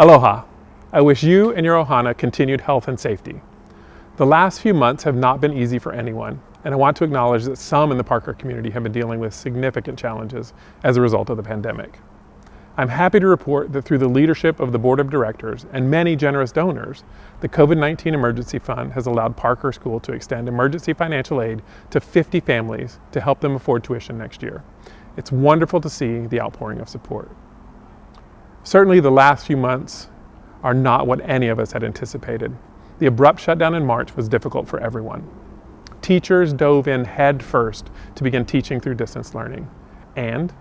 Aloha. I wish you and your ohana continued health and safety. The last few months have not been easy for anyone, and I want to acknowledge that some in the Parker community have been dealing with significant challenges as a result of the pandemic. I'm happy to report that through the leadership of the board of directors and many generous donors, the COVID-19 Emergency Fund has allowed Parker School to extend emergency financial aid to 50 families to help them afford tuition next year. It's wonderful to see the outpouring of support. Certainly the last few months are not what any of us had anticipated. The abrupt shutdown in March was difficult for everyone. Teachers dove in head first to begin teaching through distance learning. And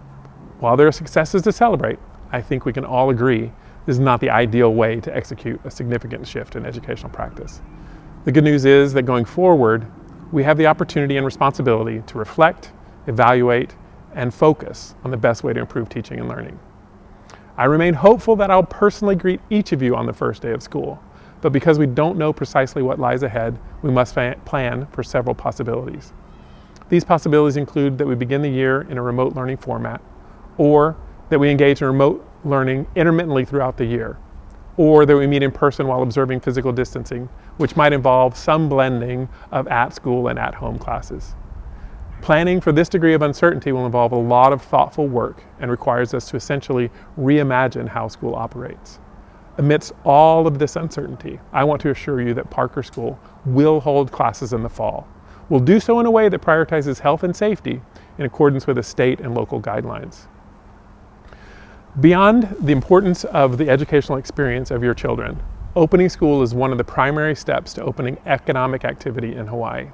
while there are successes to celebrate, I think we can all agree this is not the ideal way to execute a significant shift in educational practice. The good news is that going forward, we have the opportunity and responsibility to reflect, evaluate, and focus on the best way to improve teaching and learning. I remain hopeful that I'll personally greet each of you on the first day of school, but because we don't know precisely what lies ahead, we must plan for several possibilities. These possibilities include that we begin the year in a remote learning format, or that we engage in remote learning intermittently throughout the year, or that we meet in person while observing physical distancing, which might involve some blending of at-school and at-home classes. Planning for this degree of uncertainty will involve a lot of thoughtful work and requires us to essentially reimagine how school operates. Amidst all of this uncertainty, I want to assure you that Parker School will hold classes in the fall. We'll do so in a way that prioritizes health and safety in accordance with the state and local guidelines. Beyond the importance of the educational experience of your children, opening school is one of the primary steps to opening economic activity in Hawaii.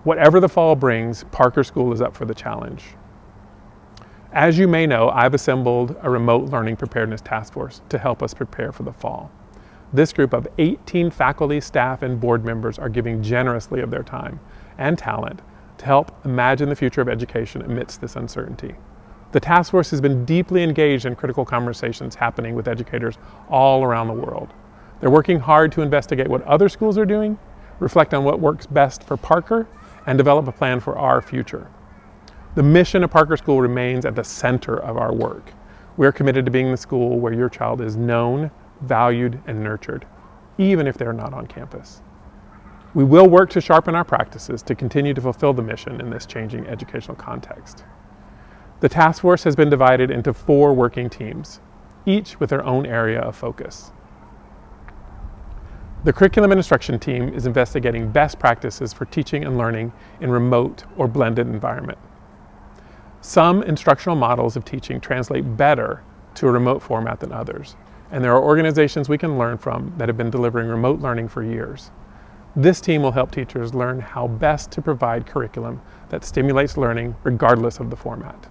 Whatever the fall brings, Parker School is up for the challenge. As you may know, I've assembled a remote learning preparedness task force to help us prepare for the fall. This group of 18 faculty, staff, and board members are giving generously of their time and talent to help imagine the future of education amidst this uncertainty. The task force has been deeply engaged in critical conversations happening with educators all around the world. They're working hard to investigate what other schools are doing, reflect on what works best for Parker, and develop a plan for our future. The mission of Parker School remains at the center of our work. We're committed to being the school where your child is known, valued, and nurtured, even if they're not on campus. We will work to sharpen our practices to continue to fulfill the mission in this changing educational context. The task force has been divided into 4 working teams, each with their own area of focus. The curriculum and instruction team is investigating best practices for teaching and learning in remote or blended environment. Some instructional models of teaching translate better to a remote format than others, and there are organizations we can learn from that have been delivering remote learning for years. This team will help teachers learn how best to provide curriculum that stimulates learning regardless of the format.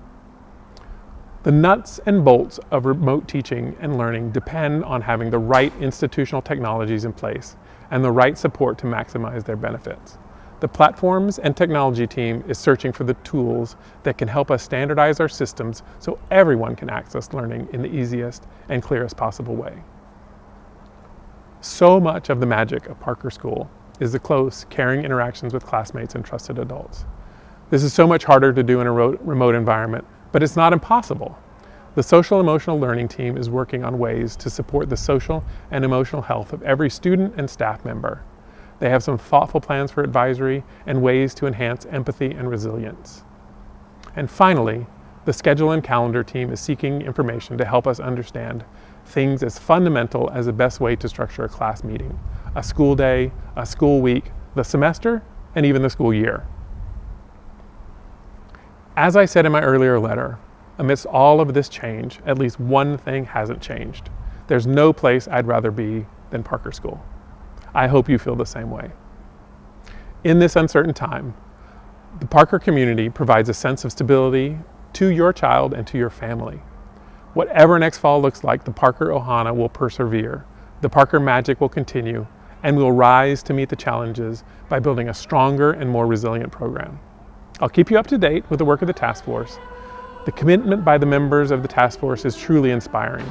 The nuts and bolts of remote teaching and learning depend on having the right institutional technologies in place and the right support to maximize their benefits. The platforms and technology team is searching for the tools that can help us standardize our systems so everyone can access learning in the easiest and clearest possible way. So much of the magic of Parker School is the close, caring interactions with classmates and trusted adults. This is so much harder to do in a remote environment, but it's not impossible. The social emotional learning team is working on ways to support the social and emotional health of every student and staff member. They have some thoughtful plans for advisory and ways to enhance empathy and resilience. And finally, the schedule and calendar team is seeking information to help us understand things as fundamental as the best way to structure a class meeting, a school day, a school week, the semester, and even the school year. As I said in my earlier letter, amidst all of this change, at least one thing hasn't changed. There's no place I'd rather be than Parker School. I hope you feel the same way. In this uncertain time, the Parker community provides a sense of stability to your child and to your family. Whatever next fall looks like, the Parker Ohana will persevere, the Parker magic will continue, and we'll rise to meet the challenges by building a stronger and more resilient program. I'll keep you up to date with the work of the task force. The commitment by the members of the task force is truly inspiring.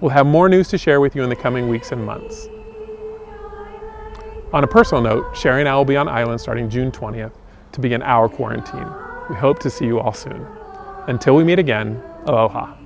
We'll have more news to share with you in the coming weeks and months. On a personal note, Sherry and I will be on island starting June 20th to begin our quarantine. We hope to see you all soon. Until we meet again, aloha.